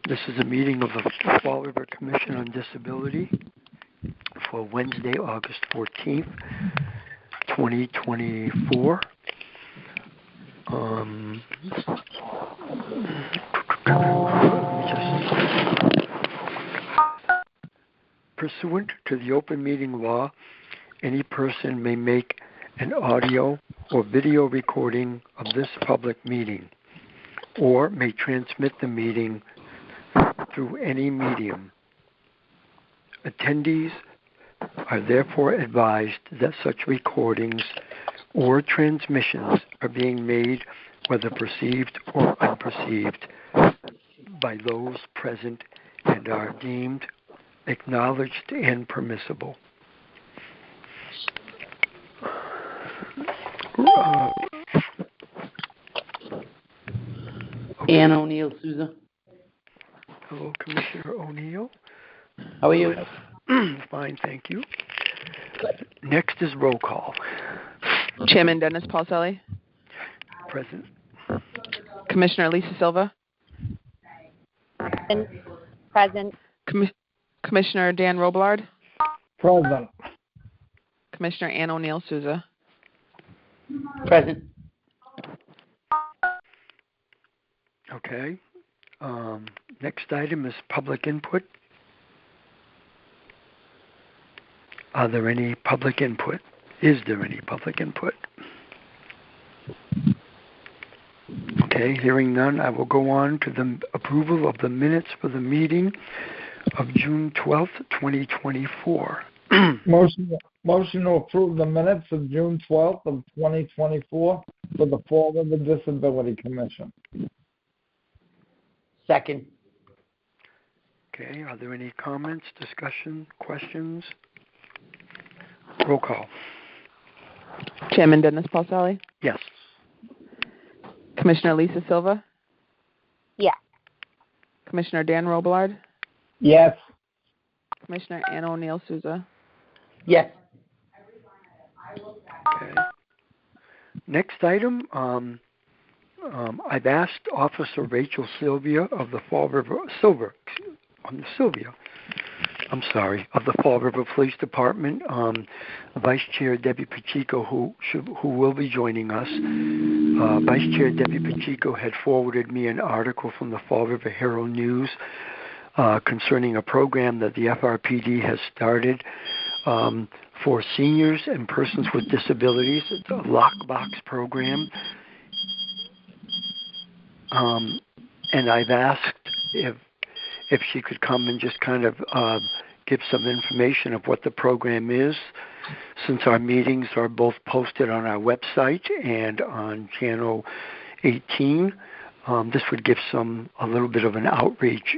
This is a meeting of the Fall River Commission on Disability for Wednesday, August 14th, 2024. Pursuant to the open meeting law, any person may make an audio or video recording of this public meeting, or may transmit the meeting through any medium. Attendees are therefore advised that such recordings or transmissions are being made, whether perceived or unperceived, by those present and are deemed acknowledged and permissible. Ann O'Neill Souza. Hello, Commissioner O'Neill. How are you? Fine, thank you. Next is roll call. Chairman Dennis Paulselli. Present. Commissioner Lisa Silva. Present. Commissioner Dan Robillard. Present. Commissioner Ann O'Neill Souza. Present. Okay. Next item is public input. Are there any public input? Is there any public input? Okay, hearing none, I will go on to the approval of the minutes for the meeting of June 12th, 2024. Motion to approve the minutes of June 12th of 2024 for the Fall River Disability Commission. Second. Okay, are there any comments, discussion, questions? Roll call. Chairman Dennis Paulselli. Yes. Commissioner Lisa Silva. Yes. Commissioner Dan Robillard. Yes. Commissioner Ann O'Neill Souza. Yes. Okay. Next item, I've asked Officer Rachel Sylvia of the Fall River of the Fall River Police Department, Vice Chair Debbie Pacheco, who will be joining us. Vice Chair Debbie Pacheco had forwarded me an article from the Fall River Herald News concerning a program that the FRPD has started for seniors and persons with disabilities. It's a lockbox program. And I've asked if she could come and just kind of give some information of what the program is, since our meetings are both posted on our website and on Channel 18. This would give a little bit of an outreach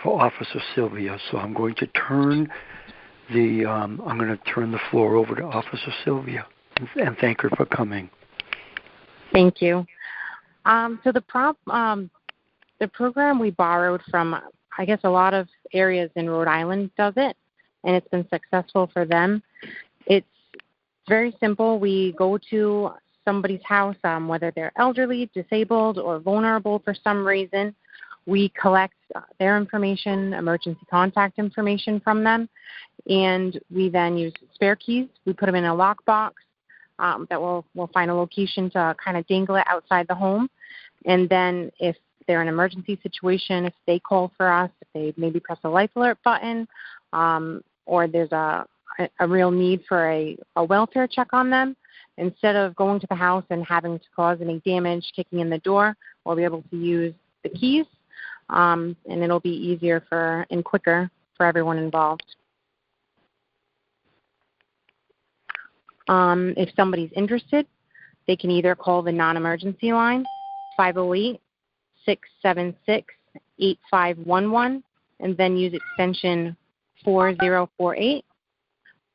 for Officer Sylvia. So I'm going to turn the floor over to Officer Sylvia and thank her for coming. Thank you. So the program we borrowed from, I guess, a lot of areas in Rhode Island does it, and it's been successful for them. It's very simple. We go to somebody's house, whether they're elderly, disabled, or vulnerable for some reason. We collect their information, emergency contact information from them, and we then use spare keys. We put them in a lockbox that we'll find a location to kind of dangle it outside the home. And then if they're in an emergency situation, if they call for us, if they maybe press a life alert button, or there's a real need for a welfare check on them, instead of going to the house and having to cause any damage, kicking in the door, we'll be able to use the keys, and it'll be easier and quicker for everyone involved. If somebody's interested, they can either call the non-emergency line, 508-676-8511, and then use extension 4048,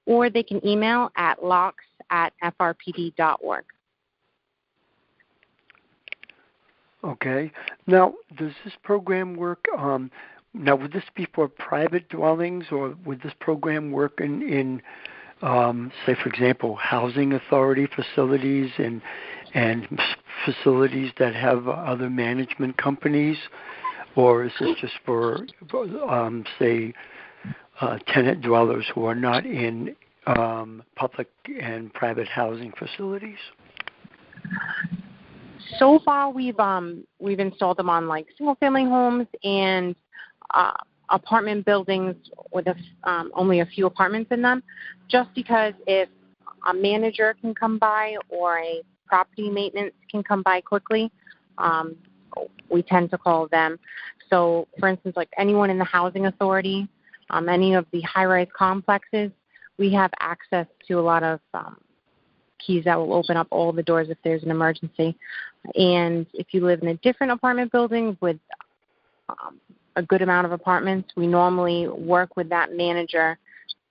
or they can email at locks@frpd.org. Okay. Now, does this program work? Now, would this be for private dwellings, or would this program work in say, for example, housing authority facilities and facilities that have other management companies? or is this just for, say, tenant dwellers who are not in public and private housing facilities? So far, we've installed them on like single-family homes and apartment buildings with only a few apartments in them, just because if a manager can come by or a property maintenance can come by quickly, we tend to call them. So, for instance, like anyone in the housing authority, any of the high-rise complexes, we have access to a lot of keys that will open up all the doors if there's an emergency. And if you live in a different apartment building with a good amount of apartments, we normally work with that manager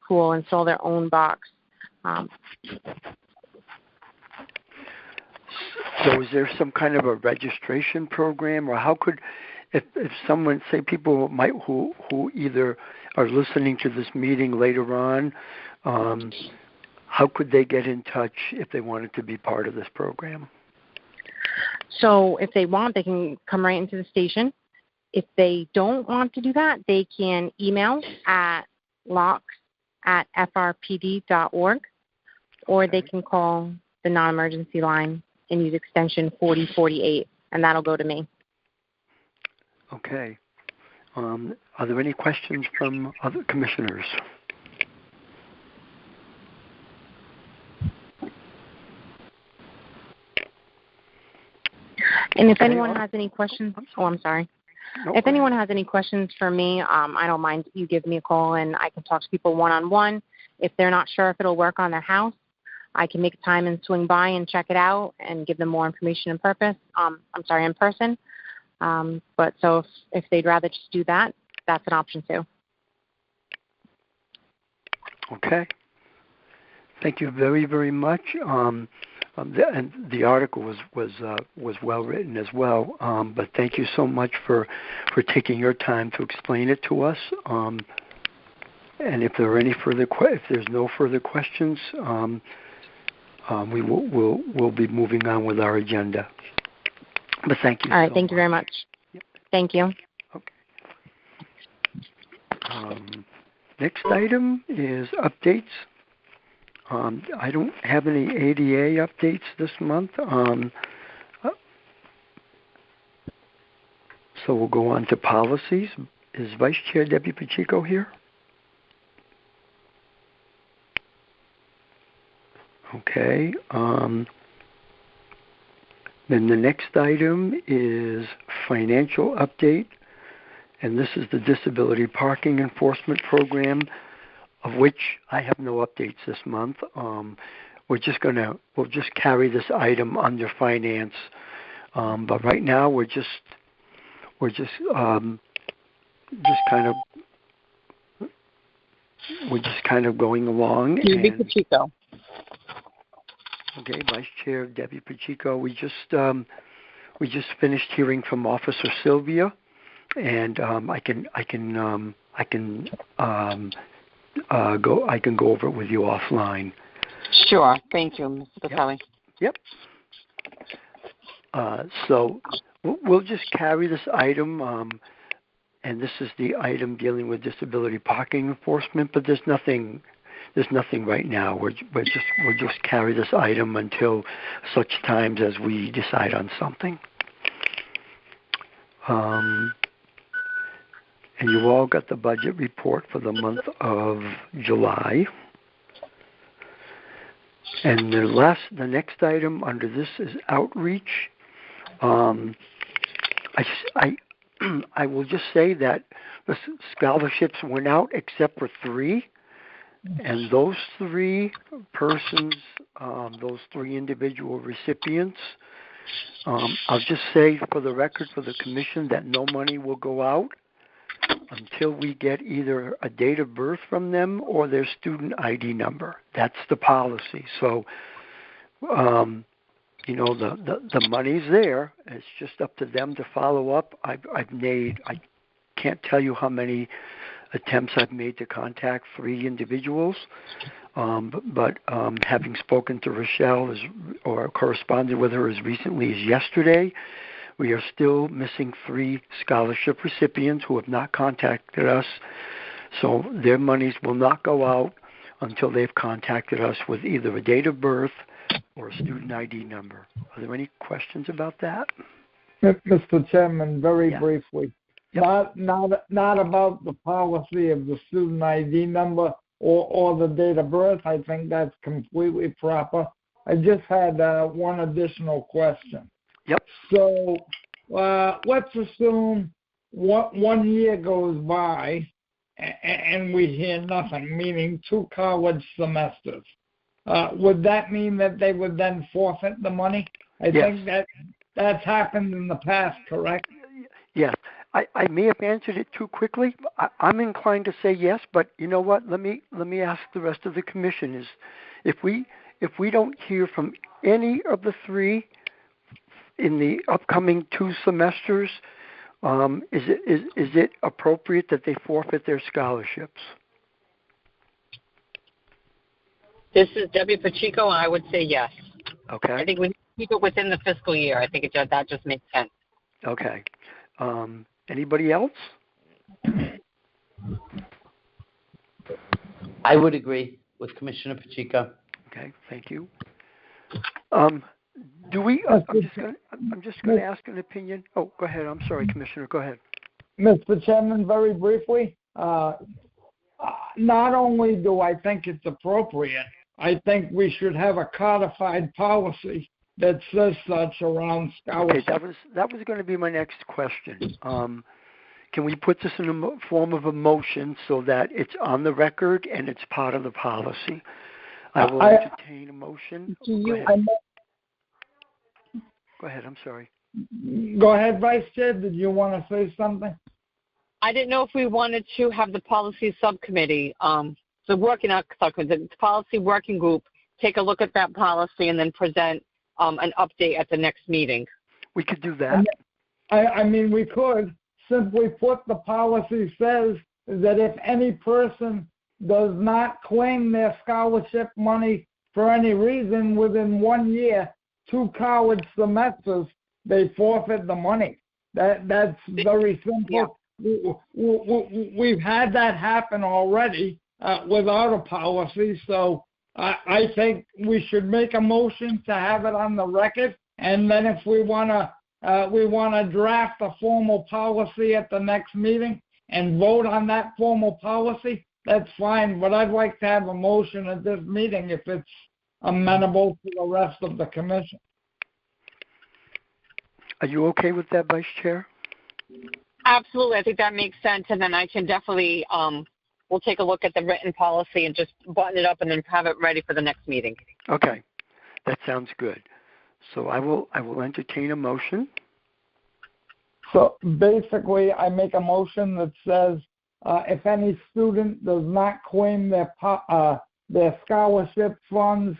who will install their own box. So is there some kind of a registration program, or how could, if someone, say people who either are listening to this meeting later on, how could they get in touch if they wanted to be part of this program? So if they want, they can come right into the station. If they don't want to do that, they can email at locks@frpd.org, or they can call the non-emergency line and use extension 4048, and that'll go to me. Okay. Are there any questions from other commissioners? And if anyone has any questions, I'm sorry. No, if anyone has any questions for me, I don't mind you give me a call and I can talk to people one-on-one. If they're not sure if it'll work on their house, I can make a time and swing by and check it out and give them more information in person. But so if they'd rather just do that, that's an option too. Okay. Thank you very, very much. And the article was well written as well. But thank you so much for taking your time to explain it to us. And if there are any further if there's no further questions, we'll be moving on with our agenda. But thank you. All right. Thank you very much. Yep. Thank you. Okay. Next item is updates. I don't have any ADA updates this month, so we'll go on to policies. Is Vice Chair Debbie Pacheco here? Okay. Then the next item is financial update, and this is the Disability Parking Enforcement Program, of which I have no updates this month. We'll just carry this item under finance, but right now we're just kind of going along. Debbie Pacheco. Okay, Vice Chair Debbie Pacheco. We just finished hearing from Officer Sylvia, and I can go over it with you offline. Sure. Thank you, Mr. Kelly. Yep. So we'll just carry this item, and this is the item dealing with disability parking enforcement. But there's nothing right now. We'll just carry this item until such times as we decide on something. And you all got the budget report for the month of July. And the next item under this is outreach. I will just say that the scholarships went out except for 3, and those 3 persons, those 3 individual recipients, I'll just say for the record for the commission that no money will go out until we get either a date of birth from them or their student ID number. That's the policy. So, the money's there. It's just up to them to follow up. I can't tell you how many attempts I've made to contact 3 individuals, but having spoken to Rochelle or corresponded with her as recently as yesterday, We are still missing 3 scholarship recipients who have not contacted us, so their monies will not go out until they've contacted us with either a date of birth or a student ID number. Are there any questions about that? Mr. Chairman, very Yeah. briefly. Yep. Not about the policy of the student ID number or the date of birth. I think that's completely proper. I just had one additional question. Yep. So let's assume 1 year goes by and we hear nothing, meaning 2 college semesters. Would that mean that they would then forfeit the money? I Yes. think that's happened in the past, correct? Yes. I may have answered it too quickly. I'm inclined to say yes, but you know what? Let me ask the rest of the commission. Is if we don't hear from any of the 3 in the upcoming 2 semesters, is it appropriate that they forfeit their scholarships? This is Debbie Pacheco, and I would say yes. Okay. I think we need to keep it within the fiscal year. I think that just makes sense. Okay. Anybody else? I would agree with Commissioner Pacheco. Okay. Thank you. Do we? I'm just going to ask an opinion. Oh, go ahead. I'm sorry, Commissioner. Go ahead. Mr. Chairman, very briefly, not only do I think it's appropriate, I think we should have a codified policy that says such around scholarships. Okay, that was going to be my next question. Can we put this in a form of a motion so that it's on the record and it's part of the policy? I will entertain a motion. Go ahead. I'm sorry. Go ahead, Vice Chair. Did you want to say something? I didn't know if we wanted to have the policy subcommittee, the policy working group, take a look at that policy and then present an update at the next meeting. We could do that. I mean, we could simply put the policy says that if any person does not claim their scholarship money for any reason within 1 year, 2 college semesters, they forfeit the money. That's very simple. Yeah. We've had that happen already without a policy, so I think we should make a motion to have it on the record, and then if we want to draft a formal policy at the next meeting and vote on that formal policy, that's fine. But I'd like to have a motion at this meeting if it's amenable to the rest of the commission. Are you okay with that, Vice Chair? Absolutely. I think that makes sense. And then I can definitely, we'll take a look at the written policy and just button it up and then have it ready for the next meeting. Okay. That sounds good. So I will entertain a motion. So basically, I make a motion that says if any student does not claim their scholarship funds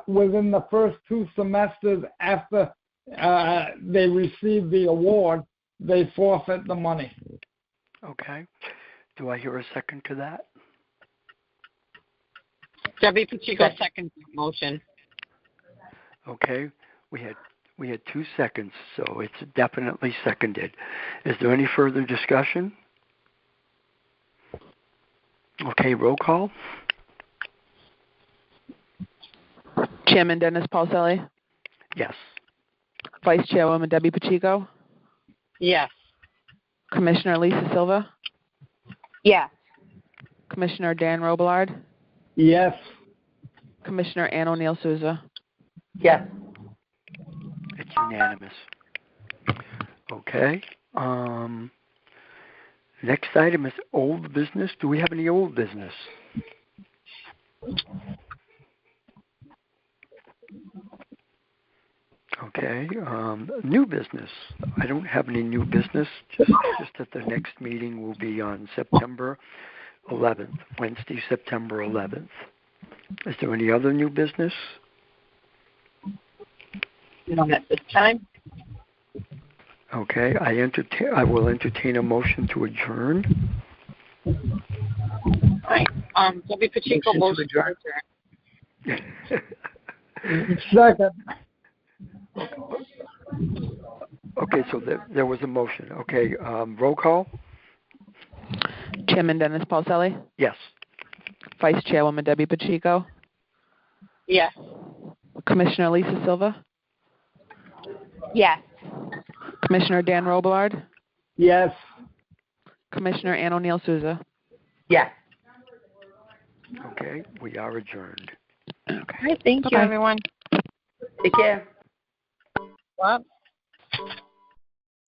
within the first 2 semesters after they receive the award, they forfeit the money. Okay. Do I hear a second to that? Debbie Pacheco, second motion. Okay. We had 2 seconds, so it's definitely seconded. Is there any further discussion? Okay, roll call. Chairman Dennis Paulselli, Yes. Vice Chairwoman Debbie Pacheco, Yes. Commissioner Lisa Silva, Yes. Commissioner Dan Robillard, Yes. Commissioner Ann O'Neill Souza. Yes. It's unanimous. Okay. Next item is old business. Do we have any old business? Okay. New business. I don't have any new business. Just that the next meeting will be on September 11th, Wednesday, September 11th. Is there any other new business? Not at this time. Okay. I will entertain a motion to adjourn. All right. Debbie Pacheco, motion to adjourn. Second. Okay, so there was a motion. Okay, roll call? Chairman Dennis Paulselli, Yes. Vice Chairwoman Debbie Pacheco, Yes. Commissioner Lisa Silva, Yes. Commissioner Dan Robillard, Yes. Commissioner Ann O'Neill Souza. Yes. Okay, we are adjourned. All right, thank you, Bye-bye. everyone. Take care. What?